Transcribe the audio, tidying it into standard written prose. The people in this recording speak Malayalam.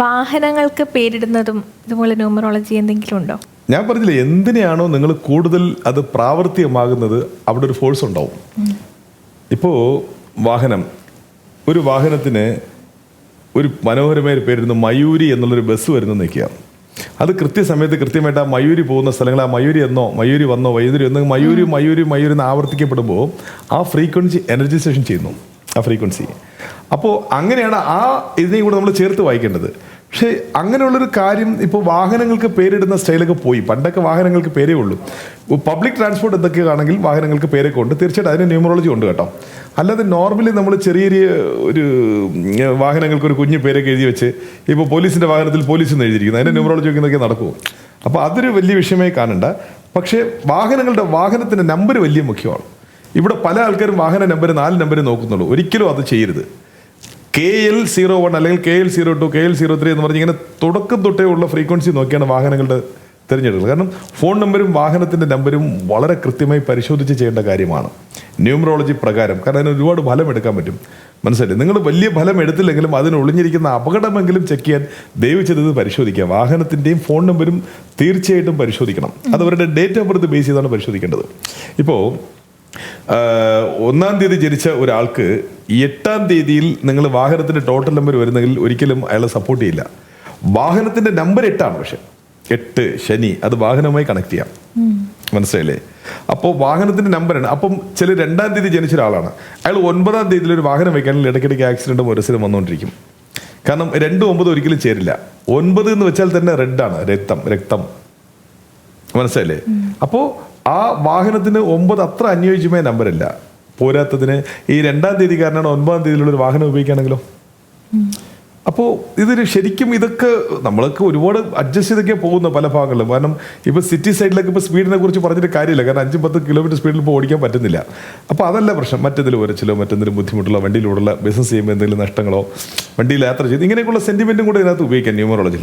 വാഹനങ്ങൾക്ക് പേരിടുന്നതും ഇതുപോലെ ന്യൂമറോളജി എന്തെങ്കിലും ഉണ്ടോ? ഞാൻ പറഞ്ഞില്ലേ, എന്തിനാണോ നിങ്ങൾ കൂടുതൽ അത് പ്രാവർത്തികമാകുന്നത് അവിടെ ഒരു ഫോഴ്സ് ഉണ്ടാവും. ഇപ്പോൾ ഒരു വാഹനത്തിന് ഒരു മനോഹരമായ ഒരു പേരിടുന്നു, മയൂരി എന്നുള്ളൊരു ബസ് വരുന്നു നിൽക്കുക. അത് കൃത്യസമയത്ത് കൃത്യമായിട്ട് ആ മയൂരി പോകുന്ന സ്ഥലങ്ങൾ, ആ മയൂരി എന്നോ മയൂരി വന്നോ വൈദ്യുതി എന്നോ മയൂരി എന്ന് ആവർത്തിക്കപ്പെടുമ്പോൾ ആ ഫ്രീക്വൻസി എനർജൈസേഷൻ ചെയ്യുന്നു, ആ ഫ്രീക്വൻസി. അപ്പോൾ അങ്ങനെയാണ് ആ ഇതിനെയും കൂടെ നമ്മൾ ചേർത്ത് വായിക്കേണ്ടത്. പക്ഷേ അങ്ങനെയുള്ളൊരു കാര്യം ഇപ്പോൾ വാഹനങ്ങൾക്ക് പേരിടുന്ന സ്റ്റൈലൊക്കെ പോയി. പണ്ടൊക്കെ വാഹനങ്ങൾക്ക് പേരേ ഉള്ളൂ. പബ്ലിക് ട്രാൻസ്പോർട്ട് എന്തൊക്കെയാണെങ്കിൽ വാഹനങ്ങൾക്ക് പേരൊക്കെ ഉണ്ട്, തീർച്ചയായിട്ടും അതിന് ന്യൂമറോളജി ഉണ്ട് കേട്ടോ. അല്ലാതെ നോർമലി നമ്മൾ ചെറിയ ഒരു വാഹനങ്ങൾക്ക് ഒരു കുഞ്ഞു പേരൊക്കെ എഴുതി വെച്ച് ഇപ്പോൾ പോലീസിൻ്റെ വാഹനത്തിൽ പോലീസ് എന്ന് എഴുതിയിരിക്കുന്നത്, അതിൻ്റെ ന്യൂമറോളജി ഒക്കെ നടക്കുമോ? അപ്പോൾ അതൊരു വലിയ വിഷയമായി കാണണ്ട. പക്ഷേ വാഹനത്തിൻ്റെ നമ്പർ വലിയ മുഖ്യമാണ്. ഇവിടെ പല ആൾക്കാരും വാഹന നമ്പർ 4 നമ്പർ നോക്കുന്നുള്ളൂ. ഒരിക്കലും അത് ചെയ്യരുത്. KL01 അല്ലെങ്കിൽ KL02 KL03 എന്ന് പറഞ്ഞ് ഇങ്ങനെ തുടക്കം തൊട്ടേ ഉള്ള ഫ്രീക്വൻസി നോക്കിയാണ് വാഹനങ്ങളുടെ തിരഞ്ഞെടുക്കുന്നത്. കാരണം ഫോൺ നമ്പരും വാഹനത്തിൻ്റെ നമ്പരും വളരെ കൃത്യമായി പരിശോധിച്ച് ചെയ്യേണ്ട കാര്യമാണ് ന്യൂമറോളജി പ്രകാരം. കാരണം അതിന് ഒരുപാട് ഫലം എടുക്കാൻ പറ്റും. മനസ്സിലായി? നിങ്ങൾ വലിയ ഫലം എടുത്തില്ലെങ്കിലും അതിന് ഒളിഞ്ഞിരിക്കുന്ന അപകടമെങ്കിലും ചെക്ക് ചെയ്യാൻ ദയവ് ചെയ്തത് പരിശോധിക്കുക. വാഹനത്തിൻ്റെയും ഫോൺ നമ്പരും തീർച്ചയായിട്ടും പരിശോധിക്കണം. അത് അവരുടെ ഡേറ്റ് ഓഫ് ബർത്ത് ബേസ് ചെയ്താണ് പരിശോധിക്കേണ്ടത്. ഇപ്പോൾ 1-ാം തീയതി ജനിച്ച ഒരാൾക്ക് 8-ാം തീയതിയിൽ നിങ്ങൾ വാഹനത്തിൻ്റെ ടോട്ടൽ നമ്പർ വരുന്നെങ്കിൽ ഒരിക്കലും അയാളെ സപ്പോർട്ട് ചെയ്യില്ല. വാഹനത്തിൻ്റെ നമ്പർ 8 പക്ഷെ 8 ശനി, അത് വാഹനവുമായി കണക്ട് ചെയ്യാം. മനസ്സിലായില്ലേ? അപ്പോൾ വാഹനത്തിൻ്റെ നമ്പറാണ്. അപ്പം 2-ാം തീയതി ജനിച്ച ഒരാളാണ്, അയാൾ 9-ാം തീയതിയിൽ ഒരു വാഹനം വയ്ക്കാനുള്ള ഇടയ്ക്കിടയ്ക്ക് ആക്സിഡൻറ്റും ഒരസിലും വന്നുകൊണ്ടിരിക്കും. കാരണം 2, 9 ഒരിക്കലും ചേരില്ല. 9 എന്ന് വെച്ചാൽ തന്നെ റെഡാണ്, രക്തം. മനസ്സിലായില്ലേ? അപ്പോൾ ആ വാഹനത്തിന് 9 അത്ര അനുയോജ്യമായ നമ്പരല്ല. പോരാത്തതിന് ഈ 2-ാം തീയതിക്കാരനാണ് 9-ാം തീയതിയിലുള്ളൊരു വാഹനം ഉപയോഗിക്കുകയാണെങ്കിലോ? അപ്പോൾ ശരിക്കും ഇതൊക്കെ നമ്മളൊക്കെ ഒരുപാട് അഡ്ജസ്റ്റ് ചെയ്തൊക്കെ പോകുന്ന പല ഭാഗങ്ങളിലും. കാരണം ഇപ്പോൾ സിറ്റി സൈഡിലൊക്കെ ഇപ്പോൾ സ്പീഡിനെ കുറിച്ച് പറഞ്ഞിട്ട് കാര്യമില്ല. കാരണം 5-10 കിലോമീറ്റർ സ്പീഡിൽ ഇപ്പോൾ ഓടിക്കാൻ പറ്റുന്നില്ല. അപ്പോൾ അതല്ല പ്രശ്നം. മറ്റേതിൽ ഉരച്ചിലോ മറ്റെന്തെങ്കിലും ബുദ്ധിമുട്ടുള്ള വണ്ടിയിലൂടെയുള്ള ബിസിനസ് ചെയ്യുമ്പോൾ എന്തെങ്കിലും നഷ്ടങ്ങളോ, വണ്ടിയിൽ യാത്ര ചെയ്ത് ഇങ്ങനെയൊക്കെയുള്ള സെൻറ്റിമെൻറ്റും കൂടെ ഇതിനകത്ത് ഉപയോഗിക്കാം ന്യൂമറോളജിയിൽ.